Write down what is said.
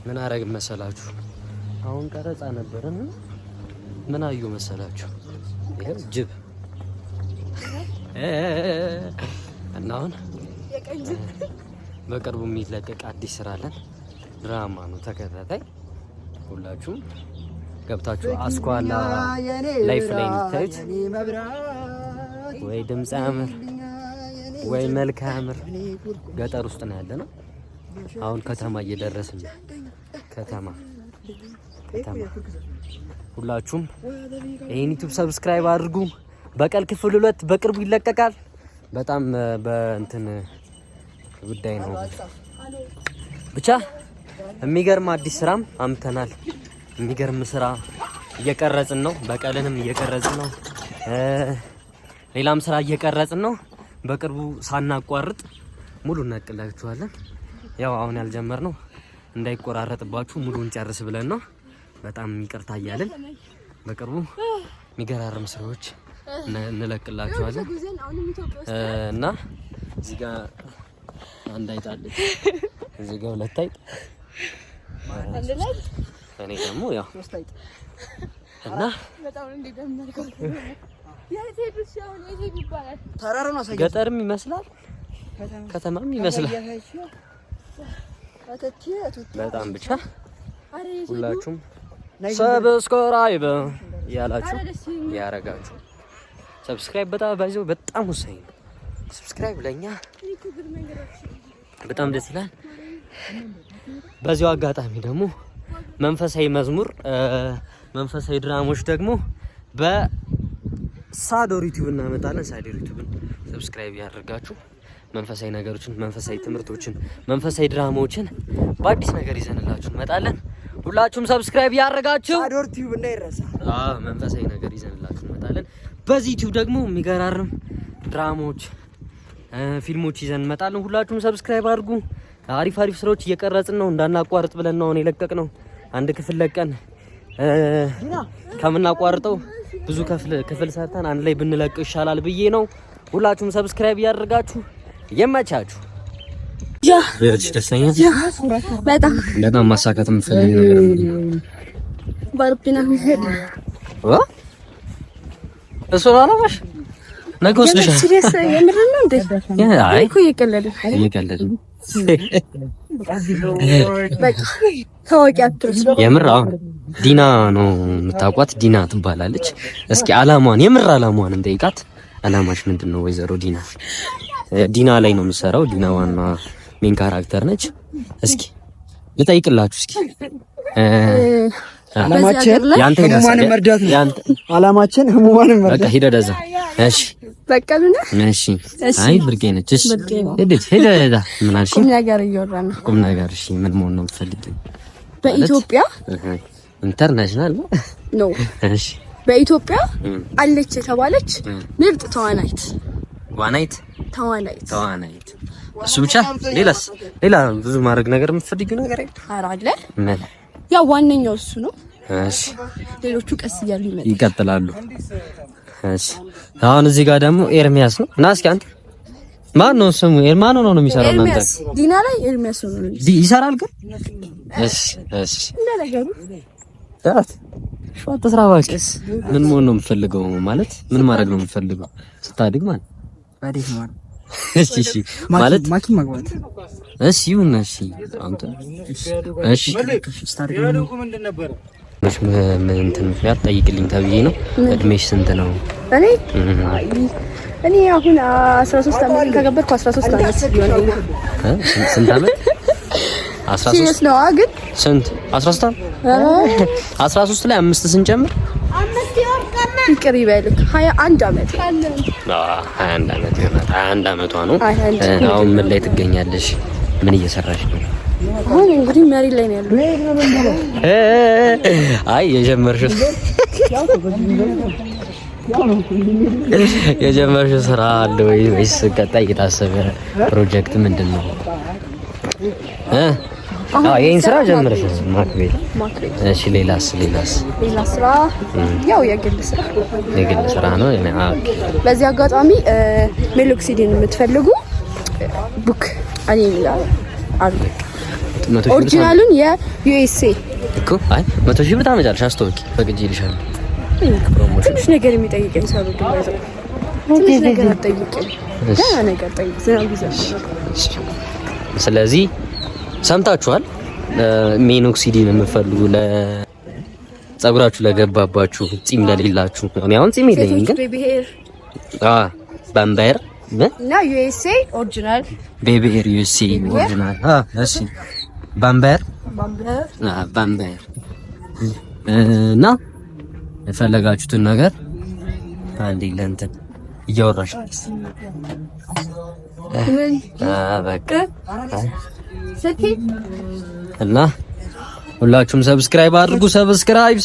ምን አረግ መሰላችሁ? አሁን ቀረጻ ነበርና ምን አዩ መሰላችሁ? ይሄ ጅብ እና አሁን በቅርቡ የሚለቀቅ አዲስ ስራ አለን። ድራማ ነው ተከታታይ። ሁላችሁም ገብታችሁ አስኳላ ላይፍ ላይ እንድታዩት። ወይ ድምፅ ያምር ወይ መልክ ያምር። ገጠር ውስጥ ነው ያለነው። አሁን ከተማ እየደረስን ነው። ከተማ ሁላችሁም ይሄን ዩቲዩብ ሰብስክራይብ አድርጉ። በቀል ክፍል 2 በቅርቡ ይለቀቃል። በጣም በእንትን ጉዳይ ነው ብቻ የሚገርም አዲስ ስራም አምተናል። የሚገርም ስራ እየቀረጽን ነው። በቀልንም እየቀረጽን ነው። ሌላም ስራ እየቀረጽን ነው። በቅርቡ ሳናቋርጥ ሙሉ እናቅላችኋለን። ያው አሁን ያልጀመርነው እንዳይቆራረጥባችሁ ሙሉን ጨርስ ብለን ነው። በጣም ይቅርታ እያልን በቅርቡ የሚገራርም ስራዎች እንለቅላችኋለን። እና እዚህ ጋር አንድ አይጥ አለች፣ እዚህ ጋር 2 አይጥ፣ እኔ ደግሞ ያው 3 አይጥ እና በጣም እንደደመርከው ገጠርም ይመስላል ከተማም ይመስላል። በጣም ብቻ ሁላችሁም ሰብስክራይብ ያላችሁ ያረጋችሁ። ሰብስክራይብ በጣም ወሳኝ ነው። ሰብስክራይብ ለኛ በጣም ደስ ይላል። በዚሁ አጋጣሚ ደግሞ መንፈሳዊ መዝሙር፣ መንፈሳዊ ድራማዎች ደግሞ በሳዶር ዩቲዩብ እናመጣለን። ሳዶር ዩቲዩብን ሰብስክራይብ ያደርጋችሁ መንፈሳዊ ነገሮችን፣ መንፈሳዊ ትምህርቶችን፣ መንፈሳዊ ድራማዎችን በአዲስ ነገር ይዘንላችሁ እንመጣለን። ሁላችሁም ሰብስክራይብ ያደርጋችሁ ሳዶር ዩቲዩብ እንዳይረሳ። መንፈሳዊ ነገር ይዘንላችሁ እንመጣለን። በዚህ ዩቲዩብ ደግሞ የሚገራርም ድራማዎች፣ ፊልሞች ይዘን እንመጣለን። ሁላችሁም ሰብስክራይብ አድርጉ። አሪፍ ስራዎች እየቀረጽን ነው። እንዳናቋርጥ ብለን ነው የለቀቅነው። አንድ ክፍል ለቀን ከምናቋርጠው ብዙ ክፍል ሰርተን አንድ ላይ ብንለቀው ይሻላል ብዬ ነው። ሁላችሁም ሰብስክራይብ ያደርጋችሁ። የመቻችሁ ደስተኛ በጣም ማሳካት የምፈልገው ነገር ባርፒና ሄድ እሱ ነው አላማሽ። ነገ ወስደሻል። ሲሪየስ የምር ነው እንዴ? አይ እኮ እየቀለደ በቃ ታዋቂ አትርስ። የምር አሁን ዲና ነው የምታውቋት። ዲና ትባላለች። እስኪ የምር አላማዋን እንጠይቃት። አላማሽ ምንድነው ወይዘሮ ዲና? ዲና ላይ ነው የምትሰራው። ዲና ዋና ሜን ካራክተር ነች። እስኪ ልጠይቅላችሁ። እስኪ ህሙማንን መርዳት ነው። አላማችን ህሙማንን መርዳት። በቃ ሂደህ እዛ። እሺ በቀሉና እሺ። አይ ብርቄ ነች። እሺ ሄደ ምን አልሽ? ቁም ነገር እያወራን ነው። ቁም ነገር። እሺ ምን መሆን ነው የምትፈልጊው? በኢትዮጵያ ኢንተርናሽናል ነው። እሺ በኢትዮጵያ አለች የተባለች ምርጥ ተዋናይት እሱ ብቻ። ሌላ ብዙ ማድረግ ነገር የምትፈልጊው ነገር አይደል? ምን ያው ዋነኛው እሱ ነው። እሺ ሌሎቹ ቀስ እያሉ ይቀጥላሉ። እሺ አሁን እዚህ ጋር ደግሞ ኤርሚያስ ነው። እና እስኪ አንተ ማን ነው ስሙ? ኤርማኖ ነው የሚሰራው። እናንተ ዲና ላይ ኤርሚያስ ነው ይሰራል ግን። እሺ እንደነገሩ ዳት ሹአት ተስራ ባክስ። ምን መሆን ነው የምፈልገው? ማለት ምን ማድረግ ነው የምፈልገው ስታድግ? ማለት አዲስ ማለት እሺ ማለት ማኪ ማግባት። እሺ ይሁን። እሺ አንተ እሺ ስታድግ ምንድን ነበር? ምን እንትን ምክንያት ጠይቅልኝ ተብዬ ነው። እድሜሽ ስንት ነው? እኔ አሁን 13 አመት ከገበርኩ 13 አመት ይሆናል። ስንት አመት? 13 ነው ግን ስንት? 13 13 ላይ 5 ስንጨምር ይቅር ይበልክ 21 አመት። 21 አመት ይሆናል። 21 አመቷ ነው። አሁን ምን ላይ ትገኛለሽ? ምን እየሰራሽ ነው? አሁን እንግዲህ መሪ ላይ ነው ያለው። አይ የጀመርሽው ስራ አለ ወይስ ቀጣይ የታሰበ ፕሮጀክት ምንድን ነው? ይሄን ስራ ጀምረሽ ማክቤል። እሺ ሌላስ? ሌላ ስራ ያው የግል ስራ ነው። በዚህ አጋጣሚ ሜሎክሲዲን የምትፈልጉ ቡክ አለ። ኦሪጂናሉን የዩኤስኤ እኮ አይ 100 ሺህ ብር ታመጫለሽ። አስተውቂ ፈቅጄልሻለሁ። ትንሽ ነገር የሚጠይቀኝ ሰው ነው ማለት ነው። ትንሽ ነገር ጠይቀኝ፣ ገና ነገር ጠይቅ። ስለዚህ ሰምታችኋል። ሚኖክሲዲን የምፈልጉ ለጸጉራችሁ ለገባባችሁ፣ ጺም ለሌላችሁ። እኔ አሁን ጺም የለኝም ግን ባምባየር እና ዩኤስኤ ኦሪጂናል ቤቢሄር ዩኤስኤ ኦሪጂናል እሺ ባምባየር እና የፈለጋችሁትን ነገር አንዴ ለእንትን እያወራሽ በቃ እና ሁላችሁም ሰብስክራይብ አድርጉ። ሰብስክራይብ